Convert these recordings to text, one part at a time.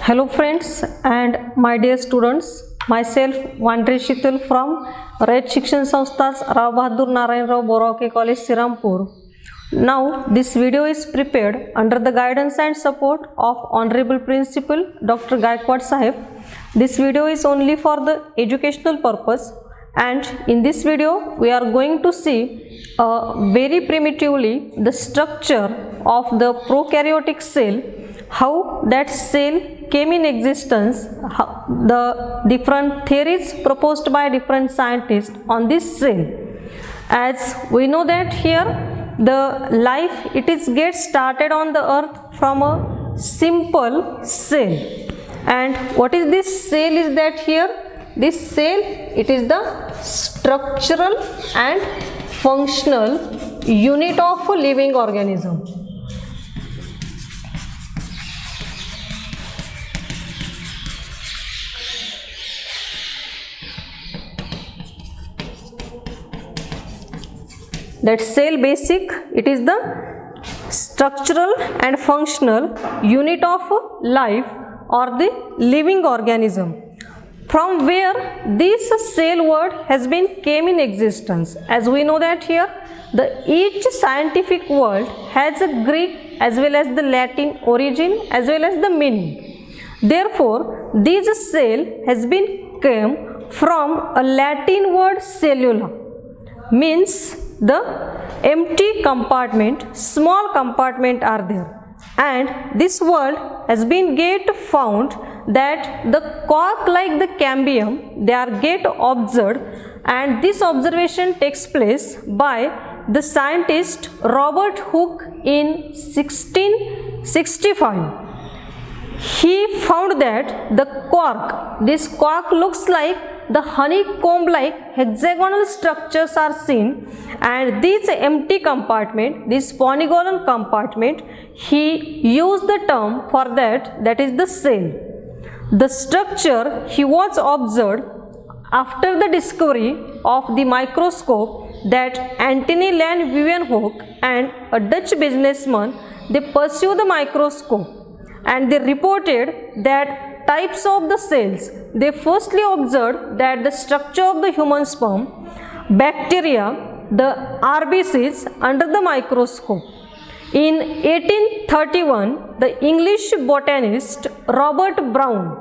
Hello friends and my dear students, myself Vandre Shitul from Red Shikshan Sanstha's Rao Bahadur Narayan Rao Borake College Sirampur. Now this video is prepared under the guidance and support of Honorable Principal Dr. Gaikwad Sahib. This video is only for the educational purpose, and in this video we are going to see very primitively the structure of the prokaryotic cell, how that cell came in existence, the different theories proposed by different scientists on this cell. As we know that here the life gets started on the earth from a simple cell. And what is this cell is that here? This cell, it is the structural and functional unit of a living organism. That cell basic, it is the structural and functional unit of life or the living organism, from where this cell word has been came in existence. As we know that here each scientific word has a Greek as well as the Latin origin as well as the meaning. Therefore this cell has been came from a Latin word cellula, means the empty compartment, small compartment are there, and this word has been get found that the cork like the cambium, they are get observed, and this observation takes place by the scientist Robert Hooke in 1665. He found that the cork, this cork looks like the honeycomb like hexagonal structures are seen, and this empty compartment, this polygonal compartment, he used the term for that, that is the cell. The structure he was observed after the discovery of the microscope that Antony Van Leeuwenhoek and a Dutch businessman, they pursued the microscope and they reported that types of the cells. They firstly observed that the structure of the human sperm, bacteria, the RBCs under the microscope. In 1831, the English botanist Robert Brown,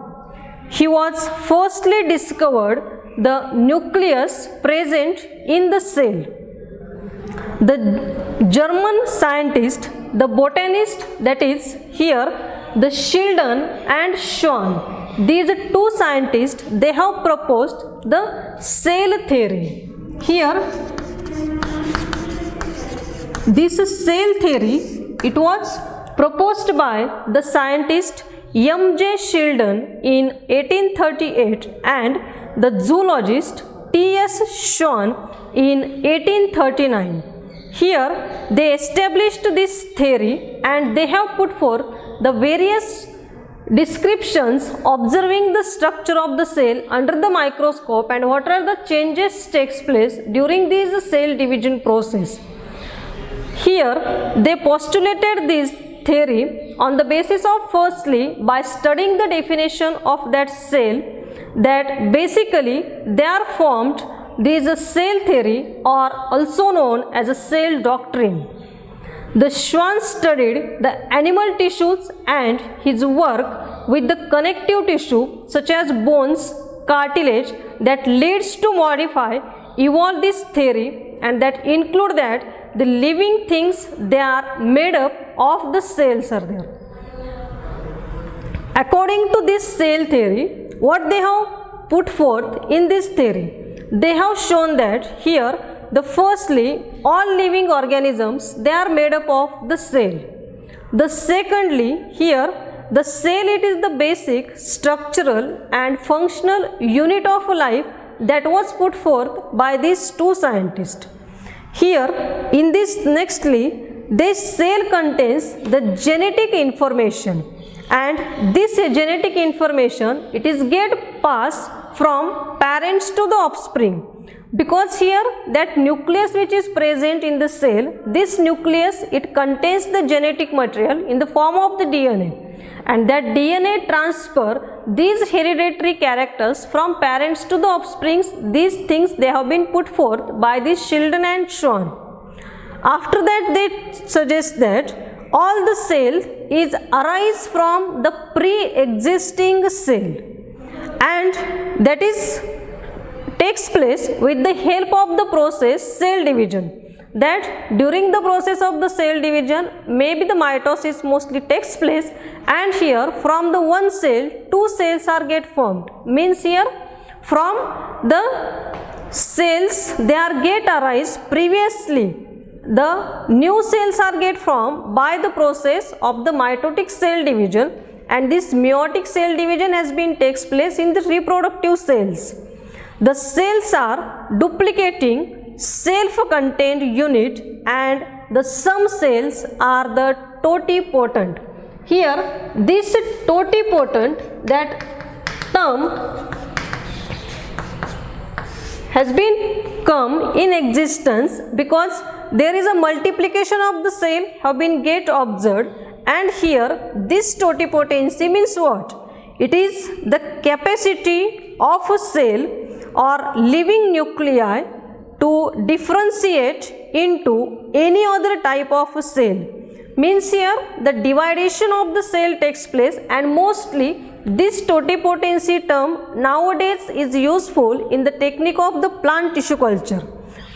he was firstly discovered the nucleus present in the cell. The German scientist, the botanist, that is here the Schleiden and Schwann, these two scientists, they have proposed the cell theory. Here this cell theory, it was proposed by the scientist M.J. Schleiden in 1838 and the zoologist T.S. Schwann in 1839. Here they established this theory and they have put forth the various descriptions observing the structure of the cell under the microscope and what are the changes takes place during this cell division process. Here they postulated this theory on the basis of firstly by studying the definition of that cell, that basically they are formed. This is a cell theory or also known as a cell doctrine. The Schwann studied the animal tissues and his work with the connective tissue such as bones, cartilage, that leads to modify, evolve this theory, and that include that the living things, they are made up of the cells are there. According to this cell theory, what they have put forth in this theory, they have shown that here the firstly all living organisms, they are made up of the cell. The secondly here the cell, it is the basic structural and functional unit of life that was put forth by these two scientists. Here in this nextly, this cell contains the genetic information, and this genetic information, it is get passed from parents to the offspring, because here that nucleus which is present in the cell, this nucleus, it contains the genetic material in the form of the DNA, and that DNA transfer these hereditary characters from parents to the offsprings. These things they have been put forth by these children and so on. After that they suggest that all the cell is arise from the pre-existing cell, and that is takes place with the help of the process cell division. That during the process of the cell division, maybe the mitosis mostly takes place, and here from the one cell two cells are get formed. Means here from the cells they are get arise previously, the new cells are get formed by the process of the mitotic cell division, and this meiotic cell division has been takes place in the reproductive cells. The cells are duplicating self-contained unit, and the some cells are the totipotent. Here this totipotent, that term has been come in existence because there is a multiplication of the cell have been get observed, and here this totipotency means what? It is the capacity of a cell or living nuclei to differentiate into any other type of a cell. Means here the dividation of the cell takes place, and mostly this totipotency term nowadays is useful in the technique of the plant tissue culture,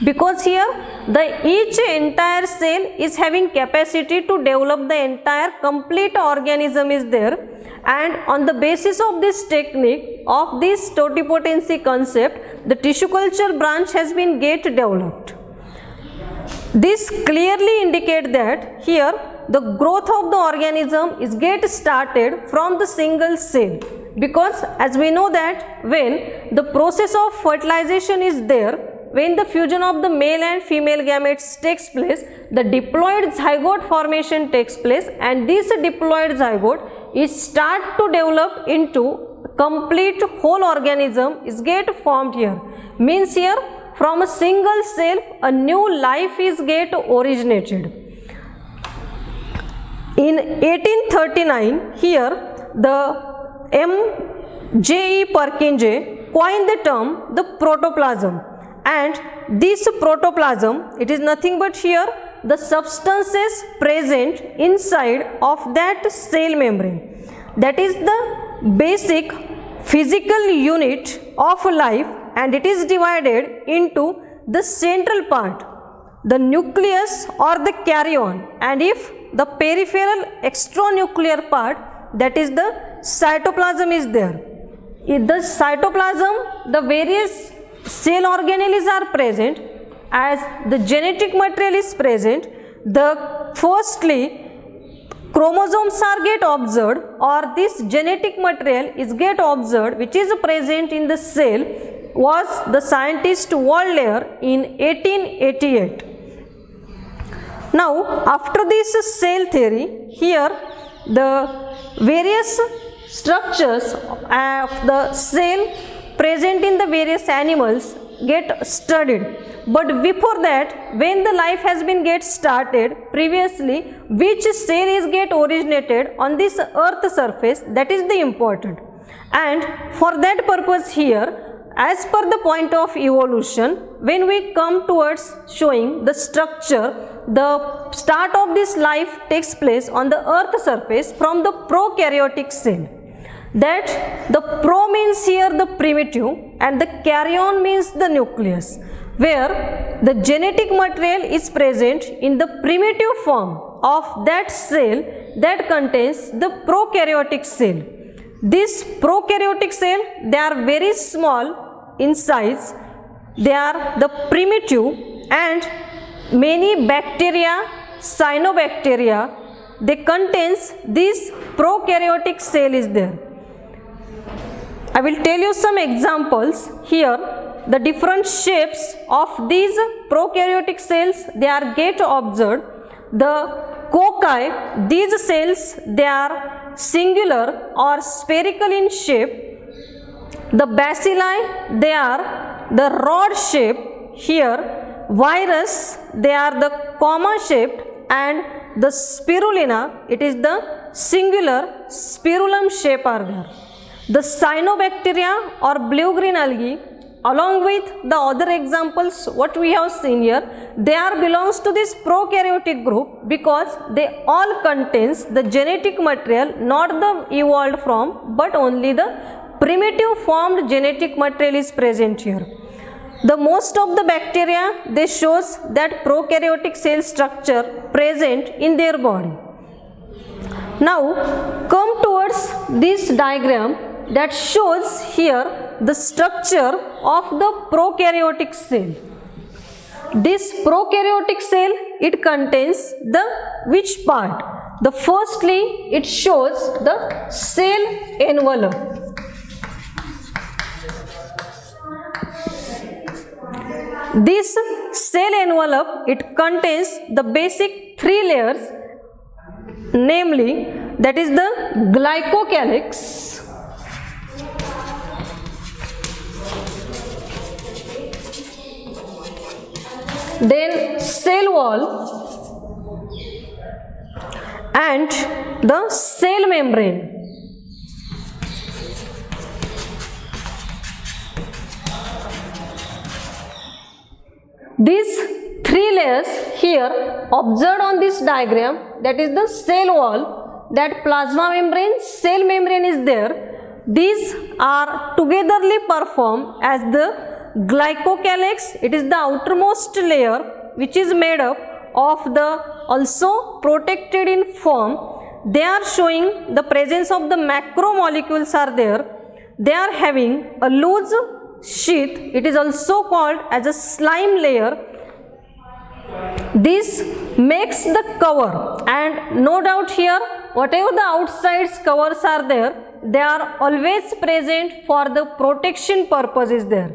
because here the each entire cell is having capacity to develop the entire complete organism is there, and on the basis of this technique of this totipotency concept, the tissue culture branch has been get developed. This clearly indicate that here the growth of the organism is get started from the single cell, because as we know that when the process of fertilization is there, when the fusion of the male and female gametes takes place, the diploid zygote formation takes place, and this diploid zygote is start to develop into complete whole organism is get formed here. Means here from a single cell a new life is get originated. In 1839 here the M.J.E. Purkinje coined the term the protoplasm, and this protoplasm, it is nothing but here the substances present inside of that cell membrane, that is the basic physical unit of life, and it is divided into the central part, the nucleus or the karyon, and if the peripheral extranuclear part, that is the cytoplasm is there. In the cytoplasm the various cell organelles are present, as the genetic material is present. The firstly chromosomes are get observed, or this genetic material is get observed which is present in the cell, was the scientist Waldeyer in 1888. Now after this cell theory, here the various structures of the cell present in the various animals get studied, but before that when the life has been get started previously, which cell is get originated on this earth surface, that is the important. And for that purpose here, as per the point of evolution, when we come towards showing the structure, the start of this life takes place on the earth surface from the prokaryotic cell. That the pro means here the primitive, and the karyon means the nucleus, where the genetic material is present in the primitive form of that cell that contains the prokaryotic cell. This prokaryotic cell, they are very small in size, they are the primitive, and many bacteria, cyanobacteria, they contains this prokaryotic cell is there. I will tell you some examples here. The different shapes of these prokaryotic cells, they are get observed. The cocci, these cells, they are singular or spherical in shape. The bacilli, they are the rod shape. Here virus, they are the comma shaped, and the spirulina, it is the singular spirulum shape are there. The cyanobacteria or blue-green algae, along with the other examples what we have seen here, they are belongs to this prokaryotic group because they all contains the genetic material, not the evolved from, but only the primitive formed genetic material is present here. The most of the bacteria, they shows that prokaryotic cell structure present in their body. Now come towards this diagram that shows here the structure of the prokaryotic cell. This prokaryotic cell, it contains the which part? The firstly, it shows the cell envelope. This cell envelope, it contains the basic three layers, namely that is the glycocalyx, then cell wall and the cell membrane. These three layers here observed on this diagram, that is the cell wall, that plasma membrane, cell membrane is there. These are togetherly performed as the glycocalyx. It is the outermost layer which is made up of the also protected in form. They are showing the presence of the macromolecules are there. They are having a loose sheath. It is also called as a slime layer. This makes the cover, and no doubt here whatever the outside covers are there, they are always present for the protection purpose is there.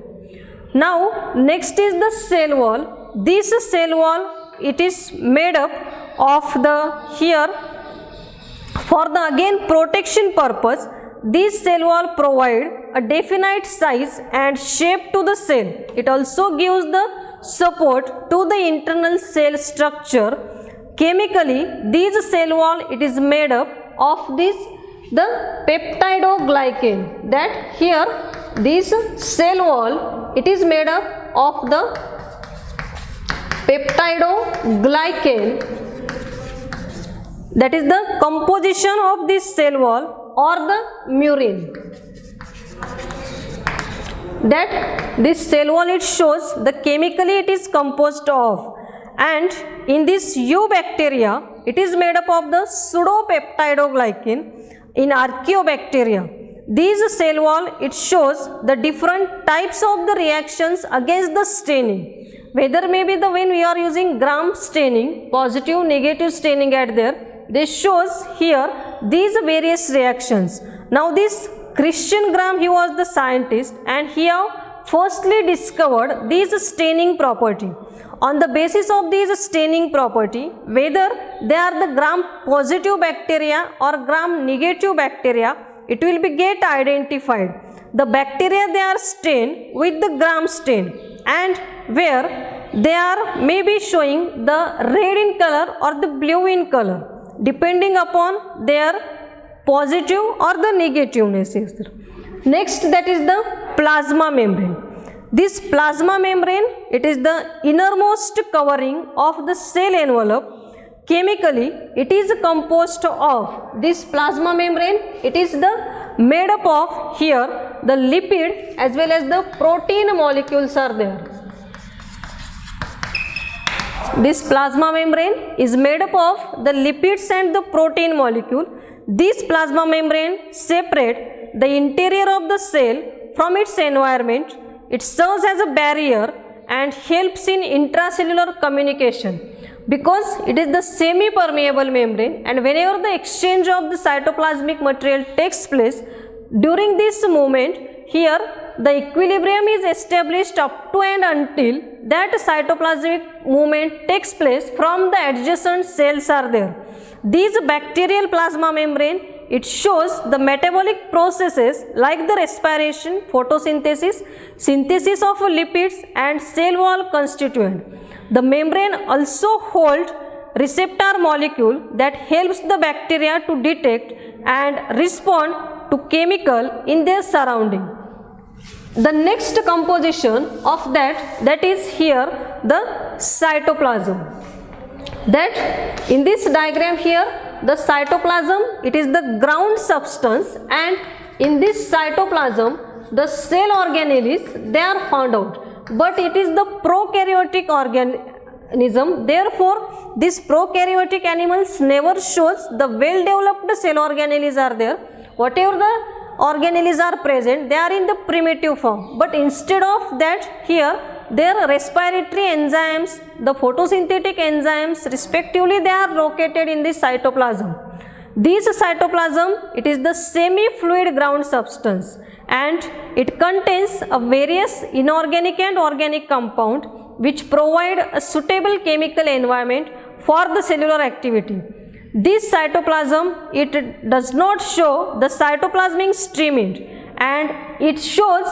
Now next is the cell wall. This cell wall, it is made up of the here for the again protection purpose. This cell wall provide a definite size and shape to the cell. It also gives the support to the internal cell structure. Chemically, this cell wall, it is made up of this the peptidoglycan. That here this cell wall, it is made up of the peptidoglycan. That is the composition of this cell wall or the murin. That this cell wall, it shows the chemically it is composed of, and in this eubacteria it is made up of the pseudopeptidoglycan. In archaeobacteria, this cell wall, it shows the different types of the reactions against the staining, whether maybe the when we are using gram staining, positive negative staining at there, this shows here these various reactions. Now this Christian Gram, he was the scientist, and he have firstly discovered this staining property. On the basis of this staining property, whether they are the gram positive bacteria or gram negative bacteria, it will be get identified. The bacteria, they are stained with the gram stain, and where they are maybe showing the red in color or the blue in color, depending upon their positive or the negativeness is there. Next, that is the plasma membrane. This plasma membrane, it is the innermost covering of the cell envelope. Chemically, it is composed of this plasma membrane. It is the made up of here the lipid as well as the protein molecules are there. This plasma membrane is made up of the lipids and the protein molecule. This plasma membrane separates the interior of the cell from its environment. It serves as a barrier and helps in intracellular communication because it is the semi-permeable membrane, and whenever the exchange of the cytoplasmic material takes place, during this movement here the equilibrium is established up to and until that cytoplasmic movement takes place from the adjacent cells are there. These bacterial plasma membrane, it shows the metabolic processes like the respiration, photosynthesis, synthesis of lipids and cell wall constituent. The membrane also holds receptor molecule that helps the bacteria to detect and respond to chemical in their surrounding. The next composition of that is here the cytoplasm. That in this diagram here, the cytoplasm, it is the ground substance, and in this cytoplasm the cell organelles, they are found out, but it is the prokaryotic organism. Therefore these prokaryotic animals never shows the well developed cell organelles are there. Whatever the organelles are present, they are in the primitive form, but instead of that here their respiratory enzymes, the photosynthetic enzymes respectively, they are located in this cytoplasm. This cytoplasm, it is the semi-fluid ground substance, and it contains a various inorganic and organic compound which provide a suitable chemical environment for the cellular activity. This cytoplasm, it does not show the cytoplasmic streaming, and it shows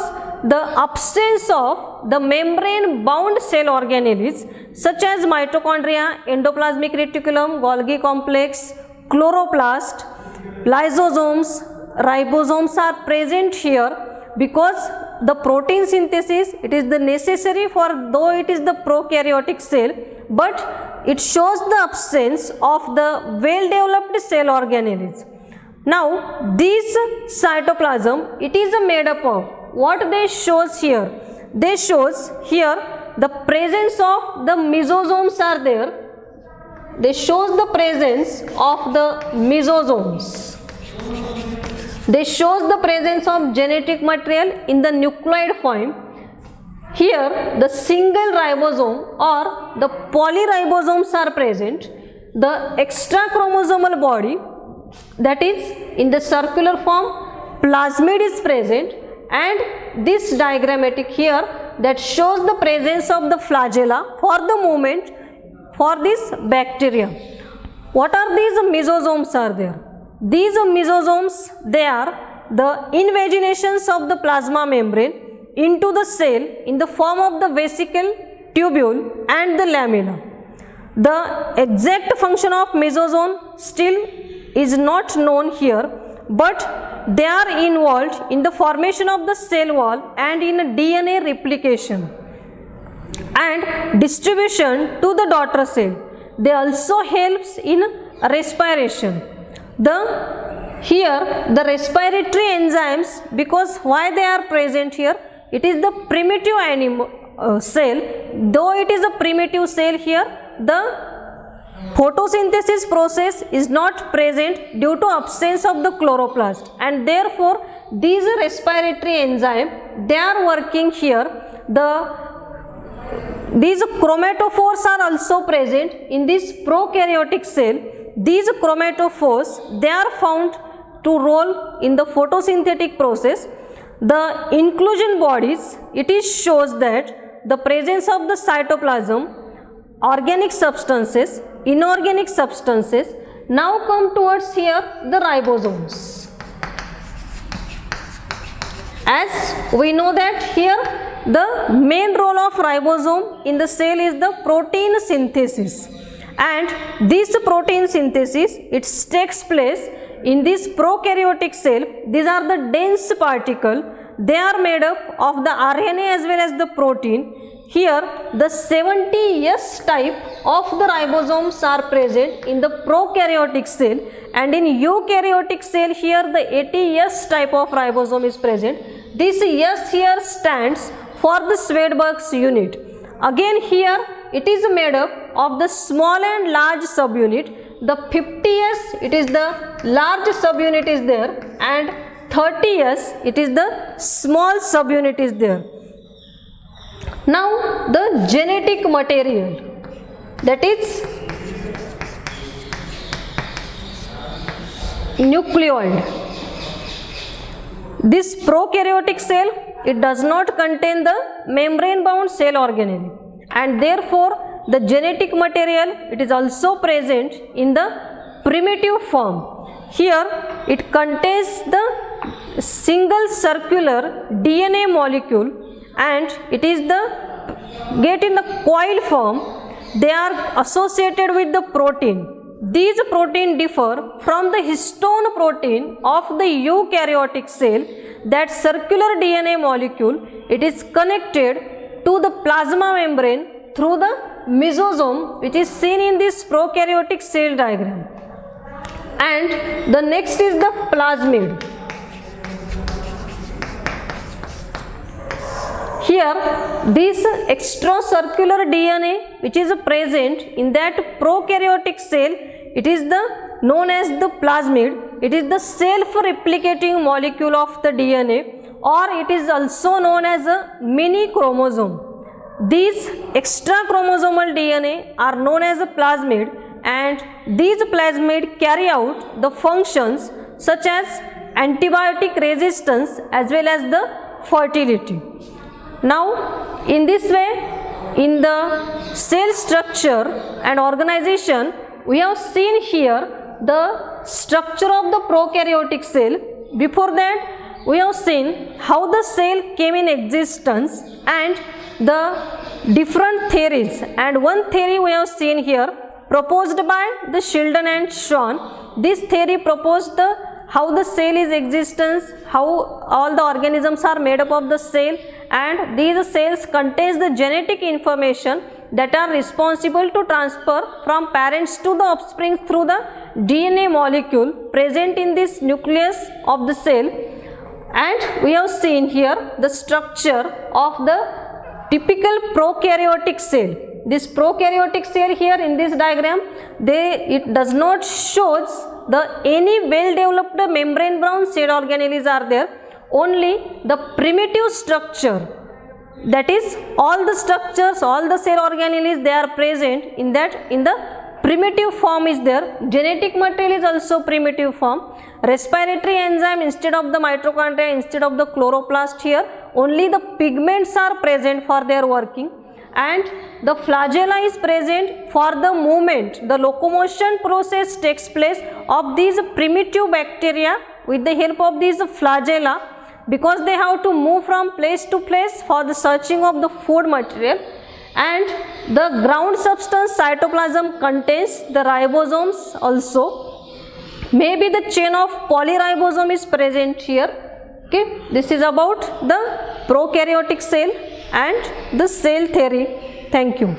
the absence of the membrane bound cell organelles such as mitochondria, endoplasmic reticulum, Golgi complex, chloroplast, lysosomes, ribosomes are present here, because the protein synthesis, it is the necessary for, though it is the prokaryotic cell, but it shows the absence of the well developed cell organelles. Now this cytoplasm, it is made up of what they shows here. They shows here the presence of the mesosomes are there. They shows the presence of the mesosomes. They shows the presence of genetic material in the nucleoid form. Here the single ribosome or the polyribosomes are present. The extra chromosomal body, that is in the circular form, plasmid is present, and this diagrammatic here that shows the presence of the flagella for the movement for this bacteria. What are these mesosomes are there? These mesosomes, they are the invaginations of the plasma membrane into the cell in the form of the vesicle, tubule and the lamella. The exact function of mesosome still is not known here, but they are involved in the formation of the cell wall and in DNA replication and distribution to the daughter cell. They also helps in respiration. Here the respiratory enzymes, because why they are present here, it is the primitive animal cell. Though it is a primitive cell here, the photosynthesis process is not present due to absence of the chloroplast, and therefore these respiratory enzymes, they are working here. These chromatophores are also present in this prokaryotic cell. These chromatophores, they are found to role in the photosynthetic process. The inclusion bodies, it is shows that the presence of the cytoplasm, organic substances, inorganic substances. Now come towards here the ribosomes. As we know that here the main role of ribosome in the cell is the protein synthesis, and this protein synthesis, it takes place in this prokaryotic cell. These are the dense particles. They are made up of the RNA as well as the protein. Here the 70S type of the ribosomes are present in the prokaryotic cell, and in eukaryotic cell here the 80S type of ribosome is present. This S here stands for the Swedberg's unit. Again here it is made up of the small and large subunit. The 50S, it is the large subunit is there, and 30S, it is the small subunit is there. Now the genetic material, that is nucleoid. This prokaryotic cell, it does not contain the membrane bound cell organelle, and therefore the genetic material, it is also present in the primitive form. Here it contains the single circular DNA molecule, and it is the get in the coil form, they are associated with the protein. These protein differ from the histone protein of the eukaryotic cell. That circular DNA molecule, it is connected to the plasma membrane through the mesosome, which is seen in this prokaryotic cell diagram. And the next is the plasmid. Here, this extracircular DNA which is present in that prokaryotic cell, it is known as the plasmid. It is the self-replicating molecule of the DNA, or it is also known as a mini chromosome. These extra chromosomal DNA are known as a plasmid, and these plasmid carry out the functions such as antibiotic resistance as well as the fertility. Now, in this way, in the cell structure and organization, we have seen here the structure of the prokaryotic cell. Before that, we have seen how the cell came in existence and the different theories. And one theory we have seen here, proposed by the Sheldon and Schwann. This theory proposed how the cell is existence, how all the organisms are made up of the cell, and these cells contains the genetic information that are responsible to transfer from parents to the offspring through the DNA molecule present in this nucleus of the cell. And we have seen here the structure of the typical prokaryotic cell. This prokaryotic cell here in this diagram, it does not shows any well developed membrane bound cell organelles are there. Only the primitive structure, that is all the structures, all the cell organelles, they are present in the primitive form is there. Genetic material is also primitive form. Respiratory enzyme instead of the mitochondria, instead of the chloroplast here, only the pigments are present for their working, and the flagella is present for the movement. The locomotion process takes place of these primitive bacteria with the help of these flagella, because they have to move from place to place for the searching of the food material. And the ground substance cytoplasm contains the ribosomes also. Maybe the chain of polyribosome is present here. Okay, this is about the prokaryotic cell and the cell theory. Thank you.